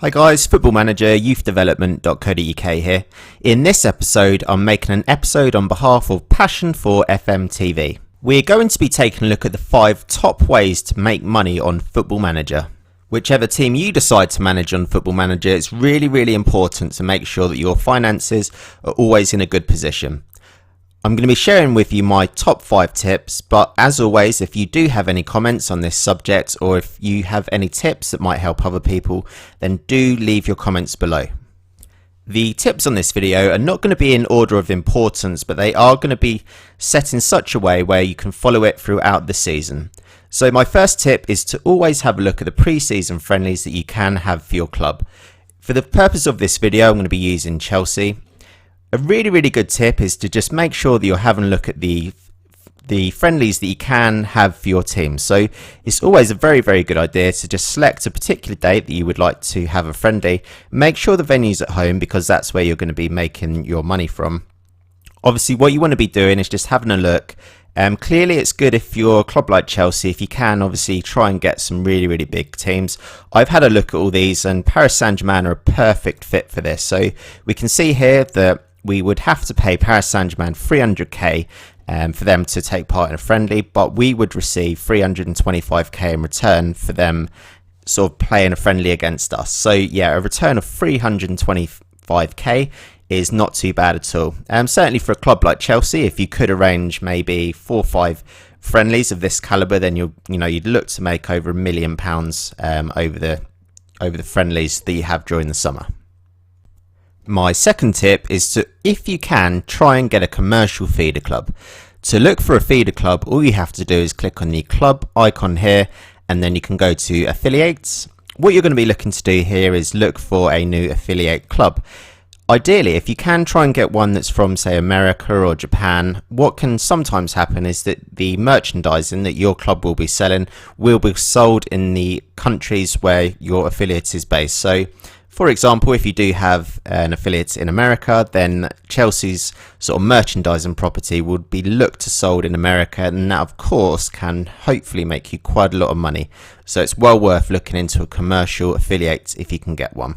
Hi guys, Football Manager, youthdevelopment.co.uk here. In this episode, I'm making an episode on behalf of Passion for FM TV. We're going to be taking a look at the 5 top ways to make money on Football Manager. Whichever team you decide to manage on Football Manager, it's really important to make sure that your finances are always in a good position. I'm going to be sharing with you my top 5 tips, but as always, if you do have any comments on this subject or if you have any tips that might help other people, then do leave your comments below. The tips on this video are not going to be in order of importance, but they are going to be set in such a way where you can follow it throughout the season. So my first tip is to always have a look at the pre-season friendlies that you can have for your club. For the purpose of this video, I'm going to be using Chelsea. A really good tip is to just make sure that you're having a look at the friendlies that you can have for your team. So it's always a very good idea to just select a particular date that you would like to have a friendly. Make sure the venue's at home because that's where you're going to be making your money from. Obviously what you want to be doing is just having a look. Clearly it's good if you're a club like Chelsea, if you can obviously try and get some really big teams. I've had a look at all these and Paris Saint-Germain are a perfect fit for this. So we can see here that we would have to pay Paris Saint-Germain 300k for them to take part in a friendly, but we would receive 325k in return for them sort of playing a friendly against us. So yeah, a return of 325k is not too bad at all. Certainly for a club like Chelsea, if you could arrange maybe 4 or 5 friendlies of this caliber, then you'd look to make over £1 million over the friendlies that you have during the summer. My second tip is to, if you can, try and get a commercial feeder club. To look for a feeder club, all you have to do is click on the club icon here, and then you can go to affiliates. What you're going to be looking to do here is look for a new affiliate club. Ideally, if you can try and get one that's from, say, America or Japan, what can sometimes happen is that the merchandising that your club will be selling will be sold in the countries where your affiliate is based. So, for example, if you do have an affiliate in America, then Chelsea's sort of merchandising property would be looked to sold in America, and that of course can hopefully make you quite a lot of money. So it's well worth looking into a commercial affiliate if you can get one.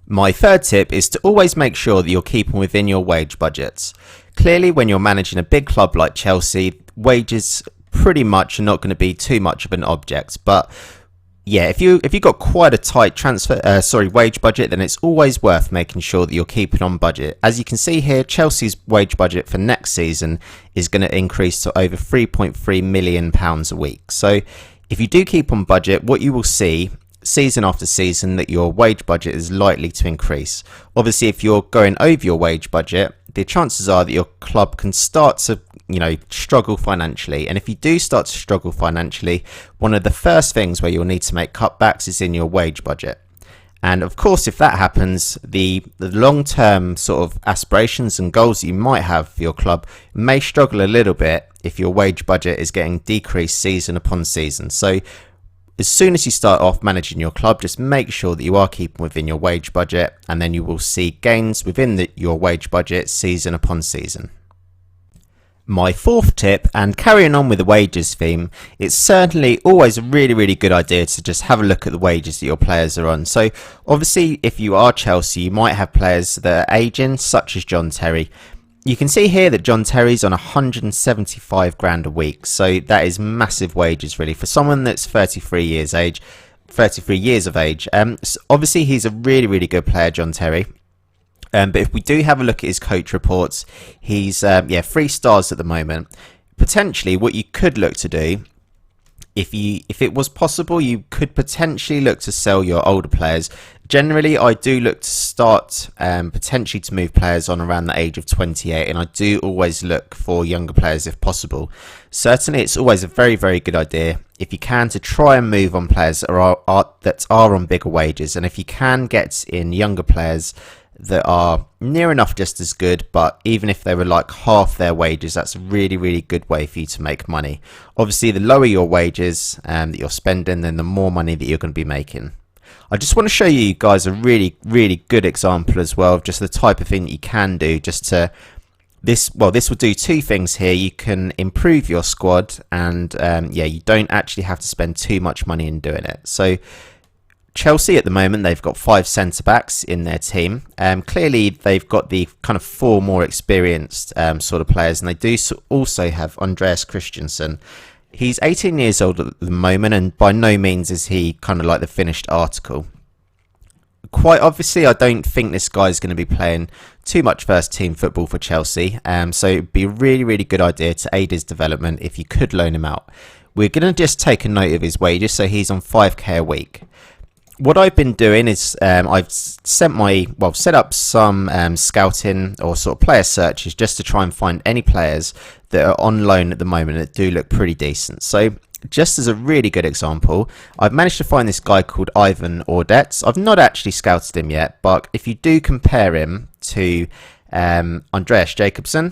My third tip is to always make sure that you're keeping within your wage budgets. Clearly, when you're managing a big club like Chelsea, wages pretty much are not going to be too much of an object, but yeah, if you've got quite a tight wage budget, then it's always worth making sure that you're keeping on budget. As you can see here, Chelsea's wage budget for next season is going to increase to over £3.3 million a week. So if you do keep on budget, what you will see season after season that your wage budget is likely to increase. Obviously, if you're going over your wage budget, the chances are that your club can start to struggle financially. And if you do start to struggle financially, one of the first things where you'll need to make cutbacks is in your wage budget. And of course, if that happens, the long-term sort of aspirations and goals that you might have for your club may struggle a little bit if your wage budget is getting decreased season upon season. So as soon as you start off managing your club, just make sure that you are keeping within your wage budget, and then you will see gains within your wage budget season upon season. My fourth tip, and carrying on with the wages theme, it's certainly always a really good idea to just have a look at the wages that your players are on. So obviously if you are Chelsea, you might have players that are aging, such as John Terry. You can see here that John Terry's on 175 grand a week, so that is massive wages really for someone that's 33 years of age. So obviously he's a really good player, John Terry. But if we do have a look at his coach reports, he's 3 stars at the moment. Potentially what you could look to do, if it was possible, you could potentially look to sell your older players. Generally, I do look to start potentially to move players on around the age of 28, and I do always look for younger players if possible. Certainly, it's always a very good idea if you can to try and move on players that are on bigger wages, and if you can get in younger players that are near enough just as good, but even if they were like half their wages, that's a really good way for you to make money. Obviously, the lower your wages that you're spending, then the more money that you're going to be making. I just want to show you guys a really good example as well of just the type of thing that you can do just to this will do 2 things here. You can improve your squad, and you don't actually have to spend too much money in doing it. So Chelsea at the moment, they've got 5 centre-backs in their team. Clearly, they've got the kind of 4 more experienced sort of players, and they do also have Andreas Christensen. He's 18 years old at the moment, and by no means is he kind of like the finished article. Quite obviously, I don't think this guy's going to be playing too much first team football for Chelsea, so it'd be a really, really good idea to aid his development if you could loan him out. We're going to just take a note of his wages, so he's on 5k a week. What I've been doing is I've set up some scouting or sort of player searches just to try and find any players that are on loan at the moment that do look pretty decent. So just as a really good example, I've managed to find this guy called Ivan Audets. I've not actually scouted him yet, but if you do compare him to Andreas Christensen,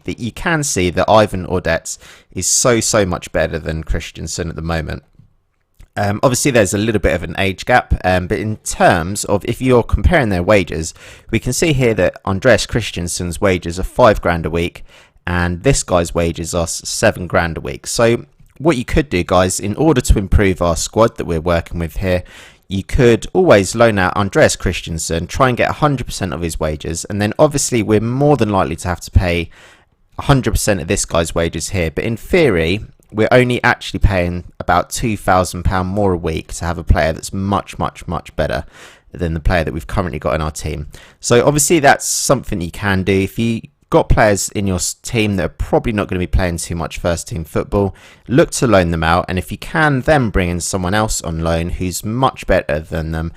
you can see that Ivan Audets is so much better than Christensen at the moment. Obviously, there's a little bit of an age gap, but in terms of if you're comparing their wages, we can see here that Andreas Christensen's wages are £5,000 a week, and this guy's wages are £7,000 a week. So what you could do, guys, in order to improve our squad that we're working with here, you could always loan out Andreas Christensen, try and get 100% of his wages, and then obviously we're more than likely to have to pay 100% of this guy's wages here, but in theory, we're only actually paying about £2,000 more a week to have a player that's much better than the player that we've currently got in our team. So obviously that's something you can do. If you got players in your team that are probably not going to be playing too much first team football, look to loan them out, and if you can then bring in someone else on loan who's much better than them,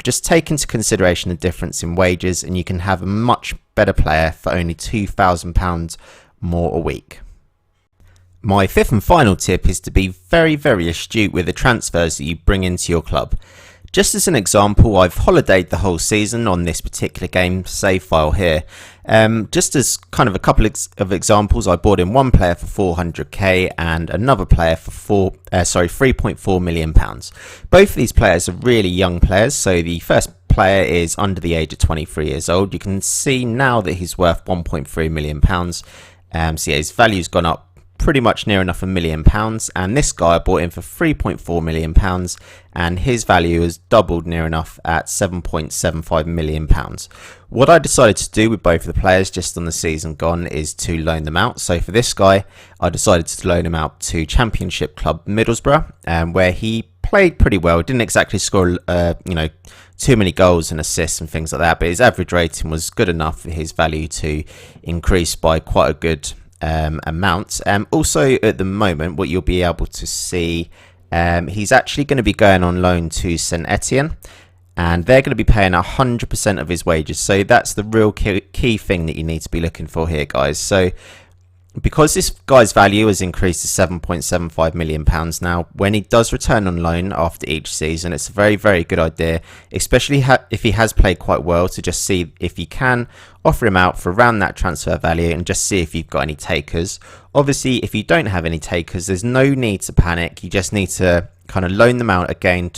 just take into consideration the difference in wages, and you can have a much better player for only £2,000 more a week. My fifth and final tip is to be very astute with the transfers that you bring into your club. Just as an example, I've holidayed the whole season on this particular game save file here. Just as kind of a couple of examples, I bought in one player for 400k and another player for £3.4 million. Both of these players are really young players, so the first player is under the age of 23 years old. You can see now that he's worth £1.3 million. So yeah, his value's gone up pretty much near enough £1 million, and this guy I bought in for £3.4 million, and his value has doubled near enough at £7.75 million. What I decided to do with both of the players just on the season gone is to loan them out. So for this guy, I decided to loan him out to Championship club Middlesbrough, where he played pretty well. Didn't exactly score too many goals and assists and things like that, but his average rating was good enough for his value to increase by quite a good amount. Also at the moment, what you'll be able to see, he's actually going to be going on loan to St Etienne, and they're going to be paying 100% of his wages. So that's the real key thing that you need to be looking for here, guys. So because this guy's value has increased to £7.75 million now, when he does return on loan after each season, it's a very good idea, especially if he has played quite well, to just see if you can offer him out for around that transfer value and just see if you've got any takers. Obviously, if you don't have any takers, there's no need to panic. You just need to kind of loan them out again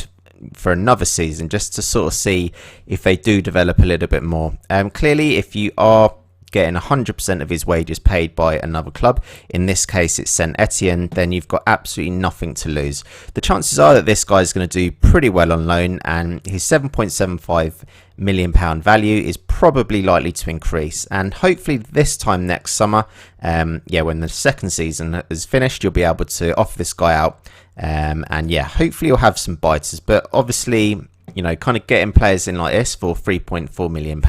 for another season, just to sort of see if they do develop a little bit more. Clearly, if you are getting 100% of his wages paid by another club, in this case it's St Etienne, then you've got absolutely nothing to lose. The chances are that this guy is going to do pretty well on loan, and his £7.75 million value is probably likely to increase, and hopefully this time next summer, when the second season is finished, you'll be able to offer this guy out, and hopefully you'll have some biters. But obviously, kind of getting players in like this for £3.4 million,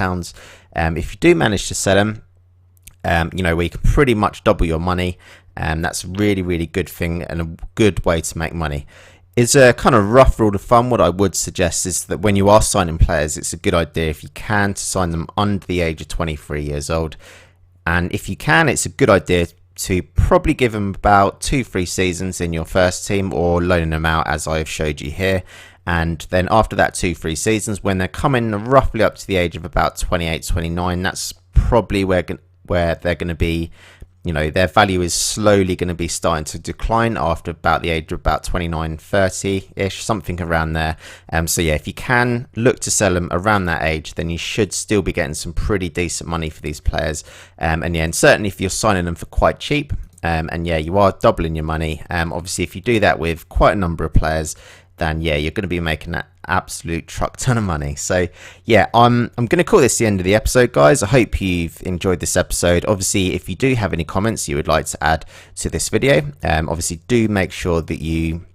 if you do manage to sell them, where you can pretty much double your money, that's a really good thing and a good way to make money. It's a kind of rough rule of thumb. What I would suggest is that when you are signing players, it's a good idea, if you can, to sign them under the age of 23 years old. And if you can, it's a good idea to probably give them about 2-3 seasons in your first team, or loaning them out as I've showed you here. And then after that 2-3 seasons, when they're coming roughly up to the age of about 28-29, that's probably where they're going to be, their value is slowly going to be starting to decline after about the age of about 29-30-ish, something around there. So yeah, if you can look to sell them around that age, then you should still be getting some pretty decent money for these players. And certainly if you're signing them for quite cheap, you are doubling your money. Obviously, if you do that with quite a number of players, then yeah, you're going to be making that absolute truck ton of money. So yeah, I'm going to call this the end of the episode, guys. I hope you've enjoyed this episode. Obviously, if you do have any comments you would like to add to this video, obviously do make sure that you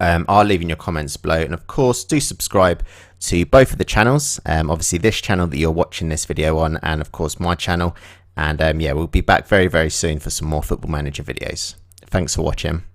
are leaving your comments below, and of course do subscribe to both of the channels, obviously this channel that you're watching this video on, and of course my channel. And yeah, we'll be back very soon for some more Football Manager videos. Thanks for watching.